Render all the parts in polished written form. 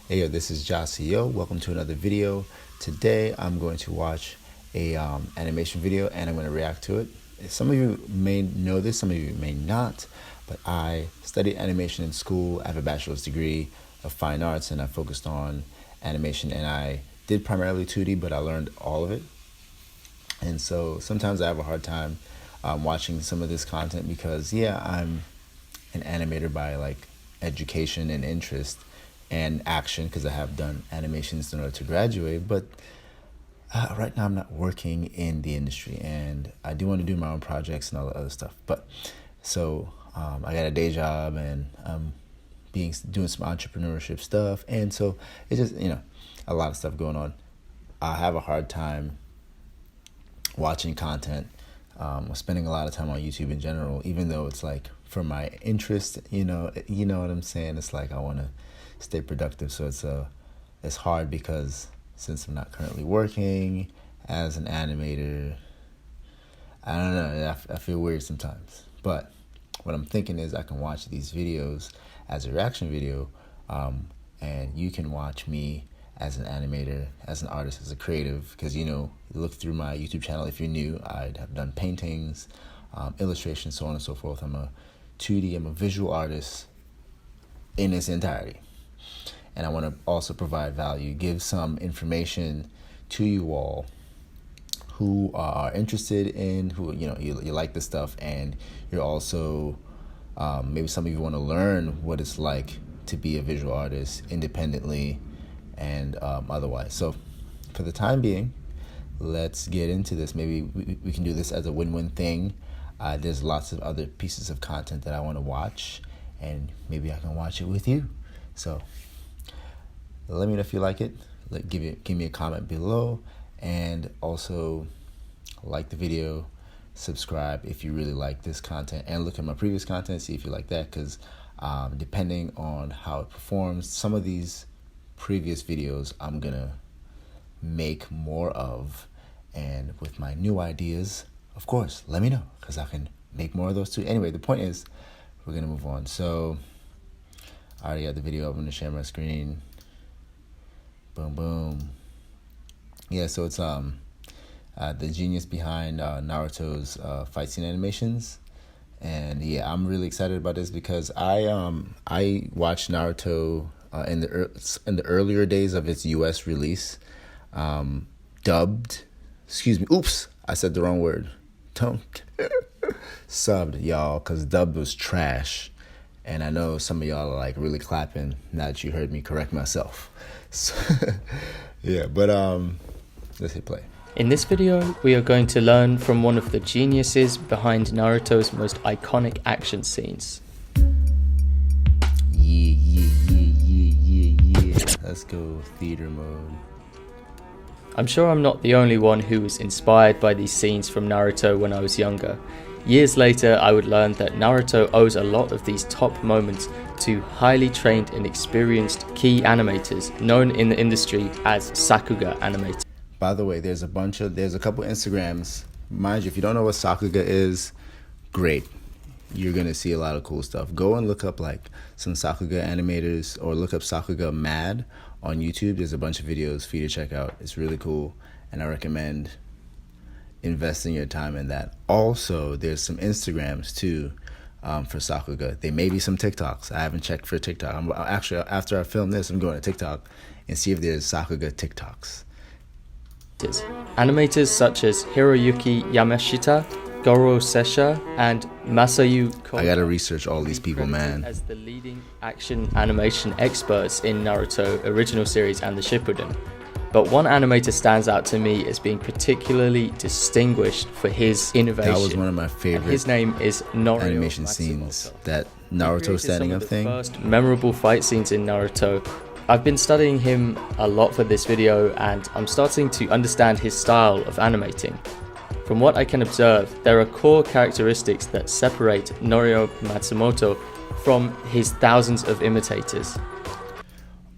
Hey, yo, this is Josio. Welcome to another video. Today, I'm going to watch a animation video and I'm going to react to it. Some of you may know this, some of you may not, but I studied animation in school. I have a bachelor's degree of fine arts and I focused on animation, and I did primarily 2D, but I learned all of it. And so sometimes I have a hard time watching some of this content because, yeah, I'm an animator by like education and interest and action, because I have done animations in order to graduate, but right now I'm not working in the industry, and I do want to do my own projects and all the other stuff. But so I got a day job, and I'm doing some entrepreneurship stuff, and so it's just, a lot of stuff going on. I have a hard time watching content, spending a lot of time on YouTube in general, even though it's like for my interest, you know what I'm saying? It's like I want to stay productive, so it's hard because since I'm not currently working as an animator, I don't know, I feel weird sometimes. But what I'm thinking is I can watch these videos as a reaction video, and you can watch me as an animator, as an artist, as a creative, because you look through my YouTube channel. If you're new, I have done paintings, illustrations, so on and so forth. I'm a visual artist in its entirety. And I want to also provide value, give some information to you all who are interested in, who, you like this stuff, and you're also, maybe some of you want to learn what it's like to be a visual artist independently and otherwise. So for the time being, let's get into this. Maybe we can do this as a win-win thing. There's lots of other pieces of content that I want to watch, and maybe I can watch it with you. So let me know if you like it. Give me a comment below, and also like the video, subscribe if you really like this content, and look at my previous content, see if you like that, because depending on how it performs, some of these previous videos I'm gonna make more of, and with my new ideas, of course, let me know, because I can make more of those too. Anyway, the point is, we're gonna move on. So I already got the video up. I'm gonna share my screen. Boom, boom. Yeah, so it's the genius behind Naruto's fight scene animations, and yeah, I'm really excited about this because I watched Naruto in the earlier days of its U.S. release, dubbed. Excuse me. Oops, I said the wrong word. Don't subbed, y'all, because dubbed was trash. And I know some of y'all are like really clapping now that you heard me correct myself. So, yeah, but let's hit play. In this video, we are going to learn from one of the geniuses behind Naruto's most iconic action scenes. Yeah. Let's go theater mode. I'm sure I'm not the only one who was inspired by these scenes from Naruto when I was younger. Years later, I would learn that Naruto owes a lot of these top moments to highly trained and experienced key animators known in the industry as SAKUGA animators. By the way, there's a couple Instagrams. Mind you, if you don't know what SAKUGA is, great. You're going to see a lot of cool stuff. Go and look up like some SAKUGA animators, or look up SAKUGA Mad on YouTube. There's a bunch of videos for you to check out. It's really cool, and I recommend investing your time in that. Also, there's some Instagrams too for SAKUGA. There may be some TikToks. I haven't checked for TikTok. I'm actually, after I film this, I'm going to TikTok and see if there's SAKUGA TikToks. Animators such as Hiroyuki Yamashita, Goro Sesha, and Masayu Koga. I gotta research all these people, man. As the leading action animation experts in Naruto original series and the Shippuden. But one animator stands out to me as being particularly distinguished for his innovation. That was one of my favorite, and his name is Norio animation Matsumoto. scenes. That Naruto standing up thing. First memorable fight scenes in Naruto. I've been studying him a lot for this video, and I'm starting to understand his style of animating. From what I can observe, there are core characteristics that separate Norio Matsumoto from his thousands of imitators.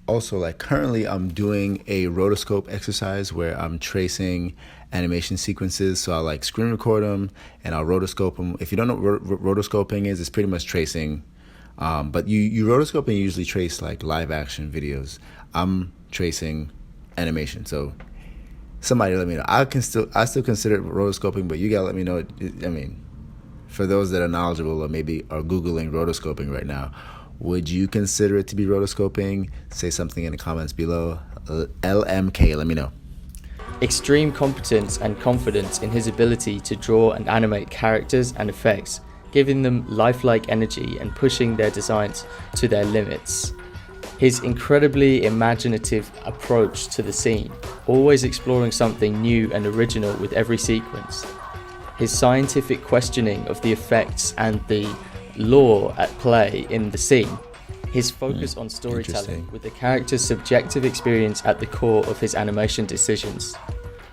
Also, like currently I'm doing a rotoscope exercise where I'm tracing animation sequences. So I'll like screen record them and I'll rotoscope them. If you don't know what rotoscoping is, it's pretty much tracing But you rotoscope and you usually trace like live action videos. I'm tracing animation, so somebody let me know. I still consider it rotoscoping, but you gotta let me know. I mean, for those that are knowledgeable or maybe are Googling rotoscoping right now, would you consider it to be rotoscoping? Say something in the comments below. LMK, let me know. Extreme competence and confidence in his ability to draw and animate characters and effects, giving them lifelike energy and pushing their designs to their limits. His incredibly imaginative approach to the scene, always exploring something new and original with every sequence. His scientific questioning of the effects and the lore at play in the scene. His focus on storytelling with the character's subjective experience at the core of his animation decisions.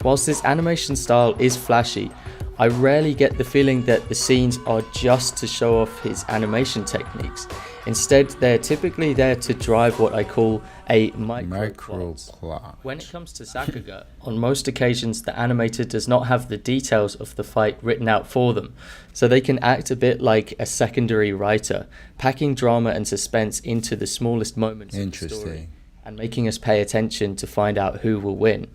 Whilst his animation style is flashy, I rarely get the feeling that the scenes are just to show off his animation techniques. Instead, they're typically there to drive what I call a micro plot. When it comes to SAKUGA, on most occasions the animator does not have the details of the fight written out for them, so they can act a bit like a secondary writer, packing drama and suspense into the smallest moments of the story, and making us pay attention to find out who will win.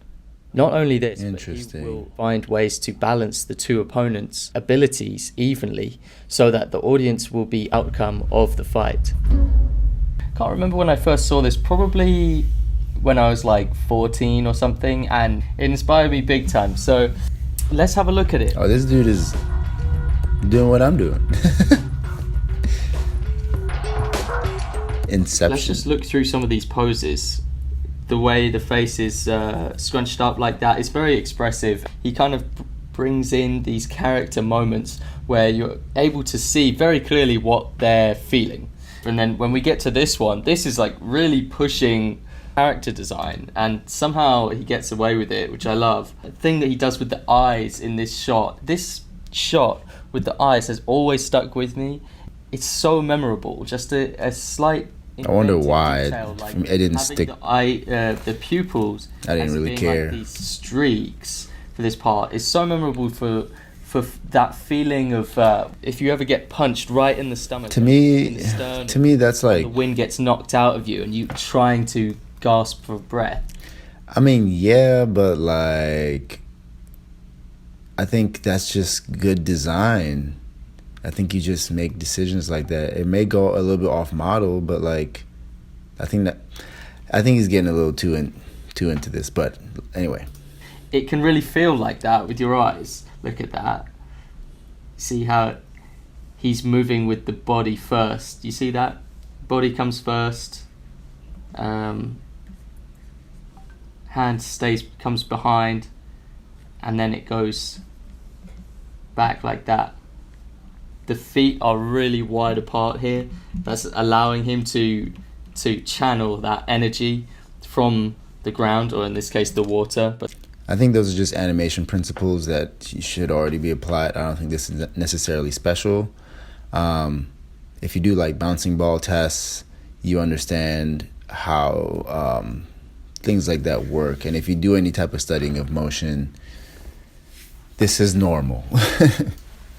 Not only this, but he will find ways to balance the two opponents' abilities evenly so that the audience will be outcome of the fight. Can't remember when I first saw this, probably when I was like 14 or something, and it inspired me big time. So let's have a look at it. Oh, this dude is doing what I'm doing. Inception. Let's just look through some of these poses. The way the face is scrunched up like that is very expressive. He kind of brings in these character moments where you're able to see very clearly what they're feeling. And then when we get to this one, this is like really pushing character design, and somehow he gets away with it, which I love. The thing that he does with the eyes in this shot with the eyes has always stuck with me. It's so memorable, just a slight... I wonder why detail, like it didn't stick. The pupils. I didn't really care. Like these streaks for this part is so memorable for that feeling of if you ever get punched right in the stomach. To me, that's like the wind gets knocked out of you and you trying to gasp for breath. I mean, yeah, but like, I think that's just good design. I think you just make decisions like that. It may go a little bit off model, but like, I think he's getting a little too into this. But anyway, it can really feel like that with your eyes. Look at that. See how he's moving with the body first. You see that? Body comes first. Hand comes behind, and then it goes back like that. The feet are really wide apart here. That's allowing him to channel that energy from the ground, or in this case the water. But I think those are just animation principles that should already be applied. I don't think this is necessarily special. If you do like bouncing ball tests, you understand how things like that work. And if you do any type of studying of motion, this is normal.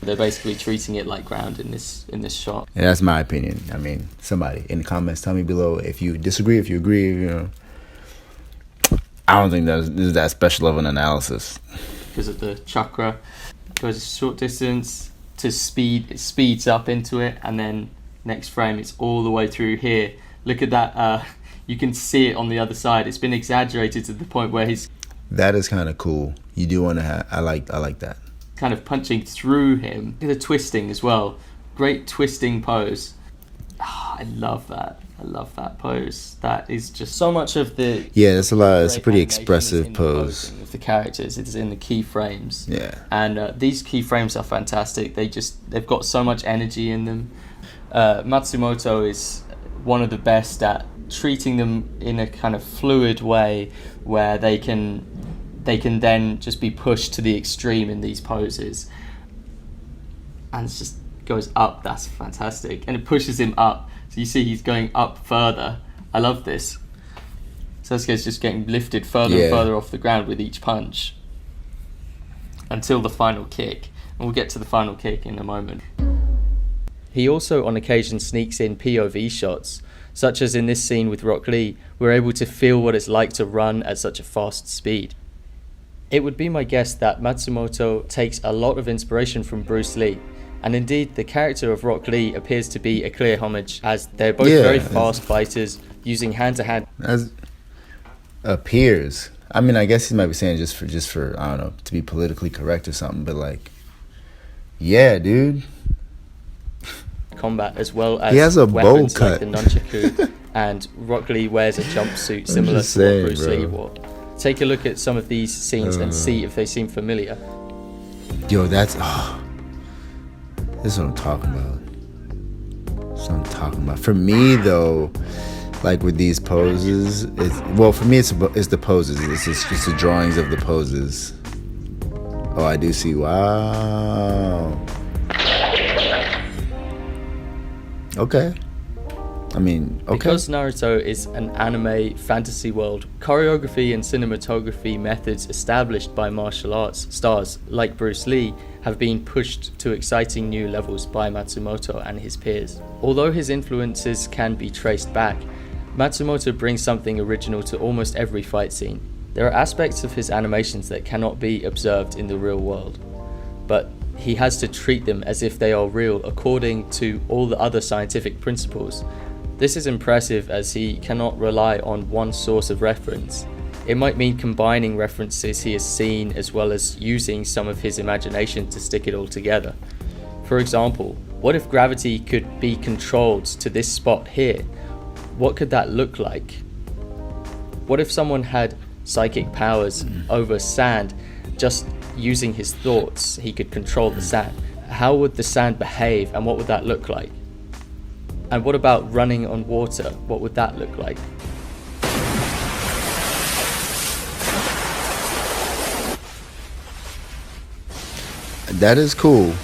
They're basically treating it like ground in this shot. And that's my opinion. I mean, somebody in the comments, tell me below if you disagree, if you agree. You know, I don't think this is that special of an analysis. Because of the chakra, goes a short distance to speed. It speeds up into it, and then next frame, it's all the way through here. Look at that. You can see it on the other side. It's been exaggerated to the point where he's. That is kind of cool. You do want to have. I like that. Kind of punching through him. Look at the twisting as well. Great twisting pose. I love that. I love that pose. That is just so much of the. Yeah, that's a lot. It's a pretty expressive pose. Of the characters, it's in the key frames. Yeah. And these key frames are fantastic. They've got so much energy in them. Matsumoto is one of the best at treating them in a kind of fluid way, where they can then just be pushed to the extreme in these poses, and it just goes up. That's fantastic, and it pushes him up, so you see he's going up further. I love this. Sasuke's just getting lifted further and further off the ground with each punch until the final kick, and we'll get to the final kick in a moment. He also on occasion sneaks in POV shots, such as in this scene with Rock Lee. We're able to feel what it's like to run at such a fast speed. It would be my guess that Matsumoto takes a lot of inspiration from Bruce Lee, and indeed the character of Rock Lee appears to be a clear homage, as they're both very fast fighters using hand-to-hand. As appears. I mean, I guess he might be saying just for I don't know, to be politically correct or something, but like, yeah, dude. Combat, as well as he has a bowl weapons cut. like the nunchaku, and Rock Lee wears a jumpsuit similar to what Bruce Lee wore. Take a look at some of these scenes and see if they seem familiar. Yo, this is what I'm talking about. That's what I'm talking about. For me, though, like with these poses, for me it's the poses. It's just the drawings of the poses. Oh, I do see. Wow. Okay. I mean, okay. Because Naruto is an anime fantasy world, choreography and cinematography methods established by martial arts stars like Bruce Lee have been pushed to exciting new levels by Matsumoto and his peers. Although his influences can be traced back, Matsumoto brings something original to almost every fight scene. There are aspects of his animations that cannot be observed in the real world, but he has to treat them as if they are real according to all the other scientific principles. This is impressive as he cannot rely on one source of reference. It might mean combining references he has seen as well as using some of his imagination to stick it all together. For example, what if gravity could be controlled to this spot here? What could that look like? What if someone had psychic powers over sand, just using his thoughts he could control the sand? How would the sand behave and what would that look like? And what about running on water? What would that look like? That is cool.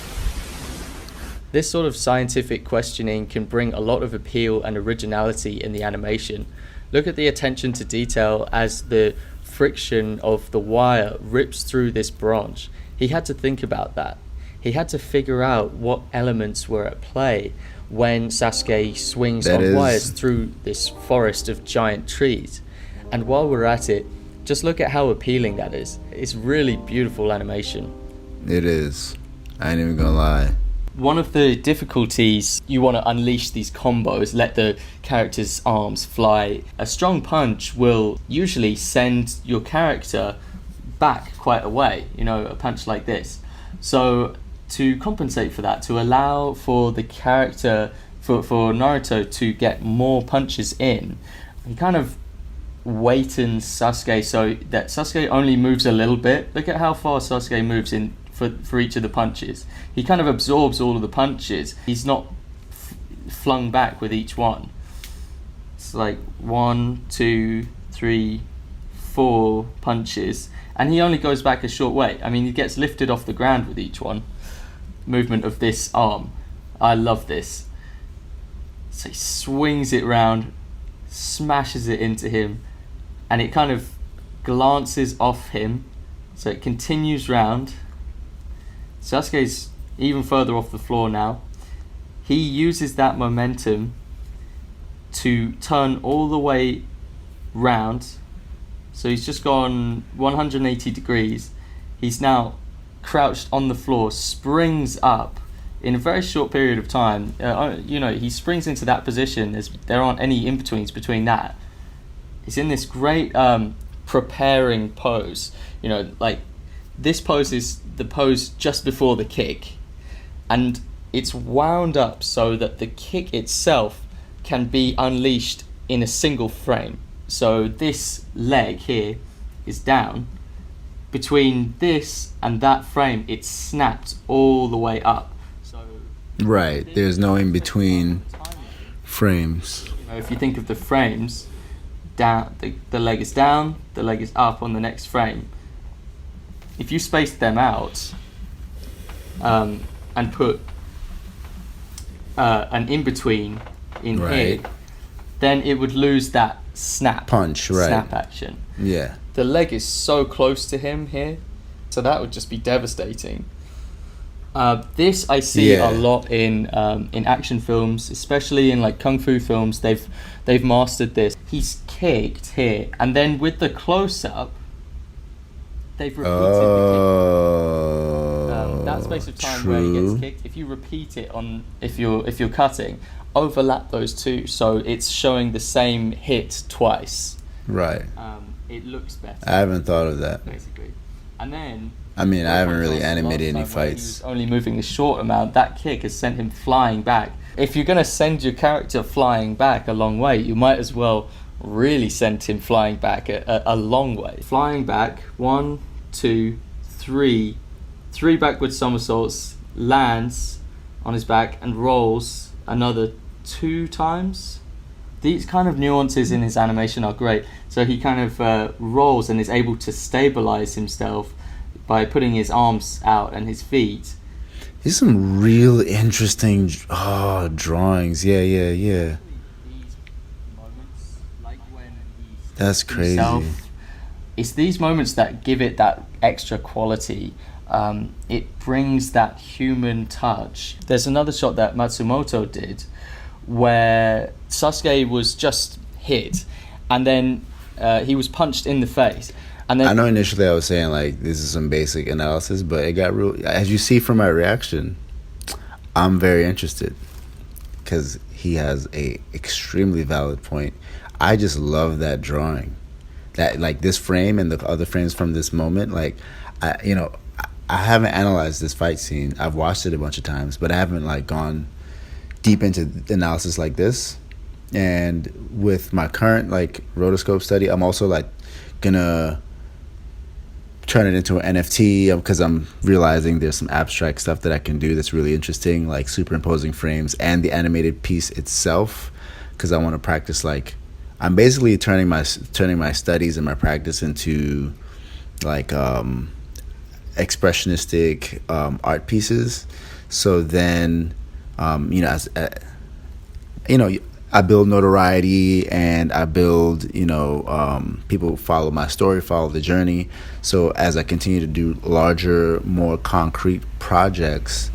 This sort of scientific questioning can bring a lot of appeal and originality in the animation. Look at the attention to detail as the friction of the wire rips through this branch. He had to think about that. He had to figure out what elements were at play when Sasuke swings on wires through this forest of giant trees. And while we're at it, just look at how appealing that is. It's really beautiful animation. It is. I ain't even gonna lie. One of the difficulties, you want to unleash these combos, let the character's arms fly. A strong punch will usually send your character back quite a way, a punch like this. So to compensate for that, to allow for the character, for Naruto to get more punches in, he kind of weightens Sasuke so that Sasuke only moves a little bit. Look at how far Sasuke moves in for each of the punches. He kind of absorbs all of the punches. He's not flung back with each one. It's like 1, 2, 3, 4 punches, and he only goes back a short way. I mean, he gets lifted off the ground with each one movement of this arm. I love this. So he swings it round, smashes it into him, and it kind of glances off him, so it continues round. Sasuke's even further off the floor now. He uses that momentum to turn all the way round. So he's just gone 180 degrees. He's now crouched on the floor, springs up in a very short period of time. He springs into that position as there aren't any in-betweens between that. He's in this great preparing pose. Like this pose is the pose just before the kick, and it's wound up so that the kick itself can be unleashed in a single frame. So this leg here is down. Between this and that frame, it's snapped all the way up. So right, there's no in between frames. If you think of the frames, down, the leg is down, the leg is up on the next frame. If you space them out and put an in between in here, then it would lose that snap action. Yeah. The leg is so close to him here, so that would just be devastating. This I see Yeah. a lot in action films, especially in like kung fu films. They've mastered this. He's kicked here, and then with the close up, they've repeated the kick. That space of time where he gets True. kicked. If you repeat it on, if you're cutting, overlap those two, so it's showing the same hit twice. Right. It looks better. I haven't thought of that. Basically, and then. I mean, I haven't really Last animated any time where he fights. was only moving a short amount. That kick has sent him flying back. If you're going to send your character flying back a long way, you might as well really send him flying back a long way. Flying back, 1, 2, 3, 3 backward somersaults, lands on his back and rolls another 2 times. These kind of nuances in his animation are great. So he kind of rolls and is able to stabilize himself by putting his arms out and his feet. These are some real interesting drawings. Yeah. These moments, like when he's That's crazy. himself, it's these moments that give it that extra quality. It brings that human touch. There's another shot that Matsumoto did where Sasuke was just hit and then he was punched in the face. And then, I know initially I was saying like this is some basic analysis, but it got real. As you see from my reaction, I'm very interested because he has a extremely valid point. I just love that drawing, that like this frame and the other frames from this moment. Like, I haven't analyzed this fight scene. I've watched it a bunch of times, but I haven't like gone deep into the analysis like this. And with my current like rotoscope study, I'm also like gonna turn it into an NFT because I'm realizing there's some abstract stuff that I can do that's really interesting, like superimposing frames and the animated piece itself, because I want to practice. Like, I'm basically turning my studies and my practice into like expressionistic art pieces. So then as I build notoriety and I build, people follow my story, follow the journey. So as I continue to do larger, more concrete projects,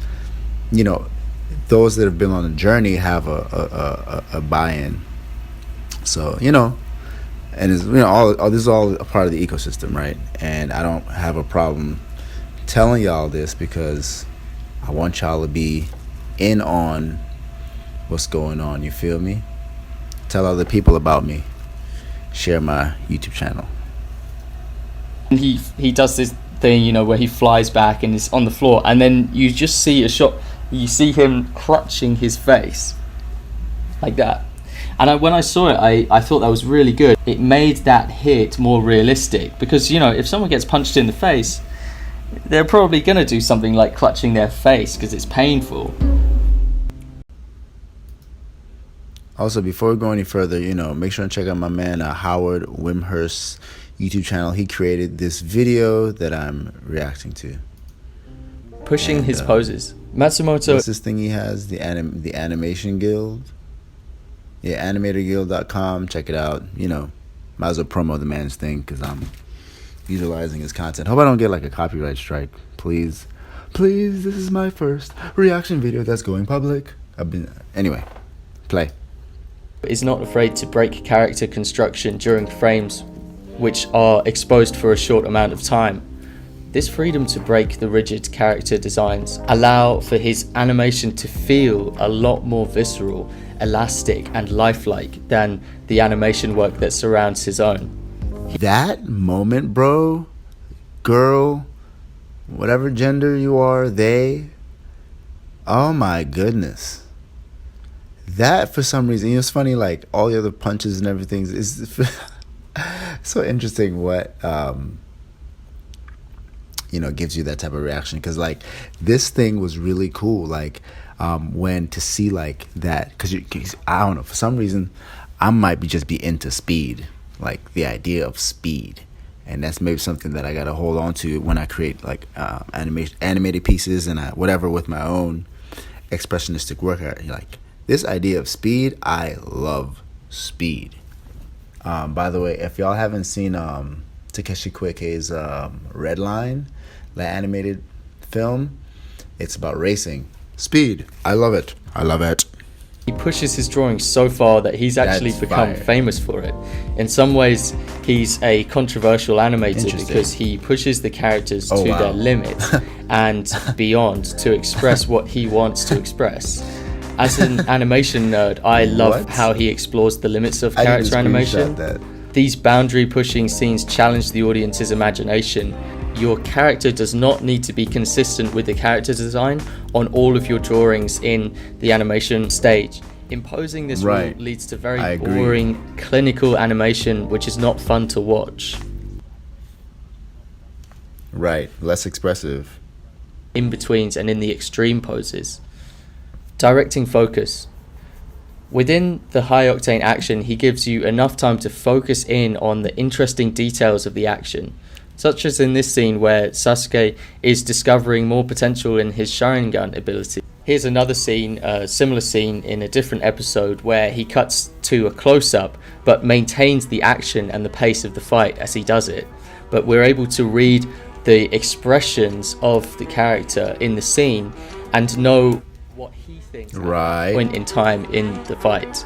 those that have been on the journey have a buy-in. So, and it's, all this is all a part of the ecosystem, right? And I don't have a problem telling y'all this because I want y'all to be in on what's going on. You feel me? Tell other people about me. Share my YouTube channel. he does this thing, where he flies back and is on the floor, and then you just see a shot. You see him clutching his face like that. And when I saw it, I thought that was really good. It made that hit more realistic because, if someone gets punched in the face, they're probably going to do something like clutching their face because it's painful. Also, before we go any further, make sure and check out my man Howard Wimhurst's YouTube channel. He created this video that I'm reacting to. Pushing his poses. Matsumoto. What's this thing he has? The Animation Guild. Yeah, animatorguild.com. Check it out. Might as well promo the man's thing because I'm utilizing his content. Hope I don't get like a copyright strike. Please, this is my first reaction video that's going public. Anyway, play. Is not afraid to break character construction during frames which are exposed for a short amount of time. This freedom to break the rigid character designs allow for his animation to feel a lot more visceral, elastic and lifelike than the animation work that surrounds his own. That moment, bro, girl, whatever gender you are, they, oh my goodness. That, for some reason, it's funny, like, all the other punches and everything is so interesting what, gives you that type of reaction. Because, like, this thing was really cool, like, when to see, like, that, because I don't know, for some reason, I might just be into speed, like, the idea of speed. And that's maybe something that I got to hold on to when I create, like, animated pieces and whatever with my own expressionistic work. Like, this idea of speed, I love speed. By the way, if y'all haven't seen Takeshi Koike's Red Line, that animated film, It's about racing. Speed. I love it. I love it. He pushes his drawing so far that he's actually That's become fire. famous for it. In some ways, he's a controversial animator because he pushes the characters to wow. their limits and beyond to express what he wants to express. As an animation nerd, I love how he explores the limits of character animation. These boundary-pushing scenes challenge the audience's imagination. Your character does not need to be consistent with the character design on all of your drawings in the animation stage. Imposing this rule leads to very boring, clinical animation, which is not fun to watch. Right, less expressive. In-betweens and in the extreme poses. Directing focus. Within the high-octane action, he gives you enough time to focus in on the interesting details of the action, such as in this scene where Sasuke is discovering more potential in his Sharingan ability. Here's another scene, a similar scene in a different episode where he cuts to a close-up but maintains the action and the pace of the fight as he does it. But we're able to read the expressions of the character in the scene and know what he thinks at that point in time in the fight.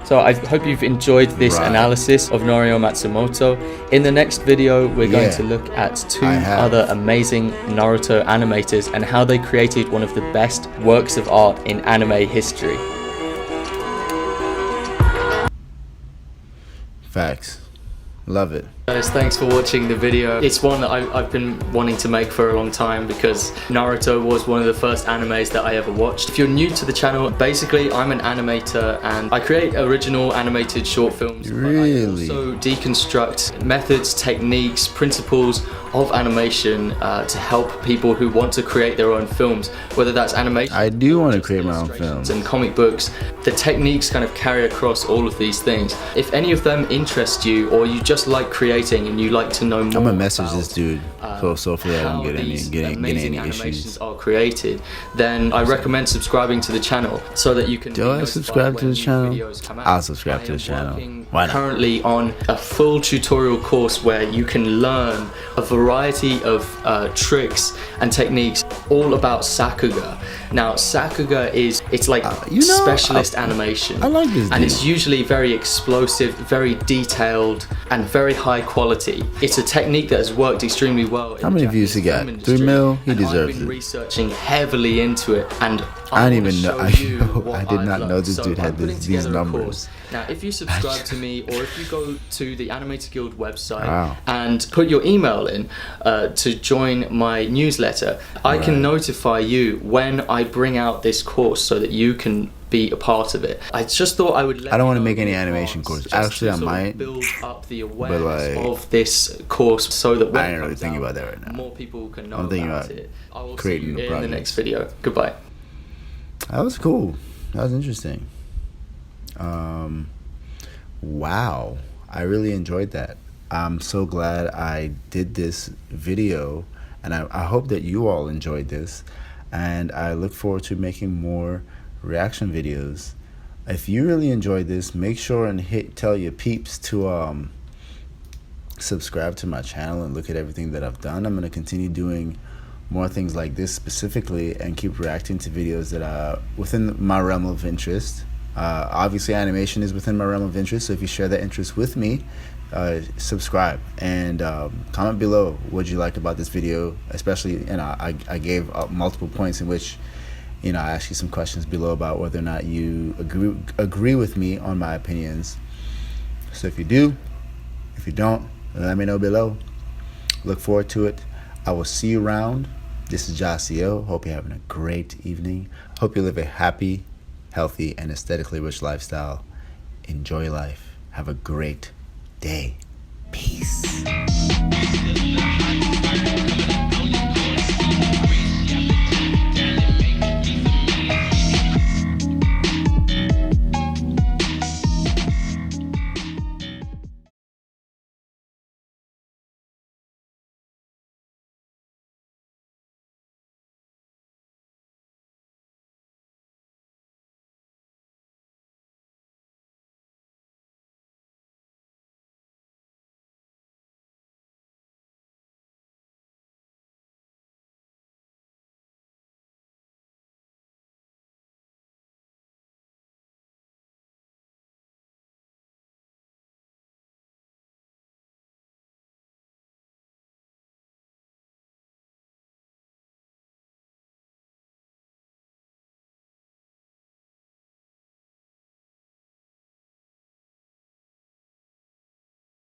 So I hope you've enjoyed this analysis of Norio Matsumoto. In the next video, we're going to look at two other amazing Naruto animators and how they created one of the best works of art in anime history. Facts. Love it. Guys, thanks for watching the video. It's one that I've been wanting to make for a long time because Naruto was one of the first animes that I ever watched. If you're new to the channel, basically I'm an animator and I create original animated short films. Really? But I also deconstruct methods, techniques, principles of animation to help people who want to create their own films, whether that's animation. I do want to create my own films. And comic books. The techniques kind of carry across all of these things. If any of them interest you or you just like creating and you like to know more, I'm gonna message this dude so hopefully I don't get any issues. Are created, then I recommend subscribing to the channel so that you can. Do I subscribe to the channel? I'll subscribe to the channel. Why not? Currently on a full tutorial course where you can learn a variety of tricks and techniques all about SAKUGA. Now SAKUGA it's like specialist animation. I like this dude. And it's usually very explosive, very detailed and very high quality. It's a technique that has worked extremely well. How many views he got? 3 mil? He deserves it. I've been researching heavily into it and I didn't even know. I did not know this dude had these numbers. Now, if you subscribe to me, or if you go to the Animator Guild website and put your email in to join my newsletter, I can notify you when I bring out this course so that you can be a part of it. I just thought I would let I don't want to make any animation course. Actually, I might build up the awareness of this course so that when I ain't really thinking about that right now. More people can know I'm thinking about about it. I will creating see you in the next video. Goodbye. That was cool. That was interesting. Wow, I really enjoyed that. I'm so glad I did this video, and I hope that you all enjoyed this, and I look forward to making more reaction videos. If you really enjoyed this, make sure and tell your peeps to subscribe to my channel and look at everything that I've done. I'm going to continue doing more things like this specifically and keep reacting to videos that are within my realm of interest. Obviously animation is within my realm of interest, so if you share that interest with me, subscribe and comment below what you liked about this video. Especially, I gave multiple points in which I asked you some questions below about whether or not you agree with me on my opinions. So if you do, if you don't, let me know below. Look forward to it. I will see you around. This is Jasiel. Hope you're having a great evening. Hope you live a happy, healthy, and aesthetically rich lifestyle. Enjoy life. Have a great day. Peace.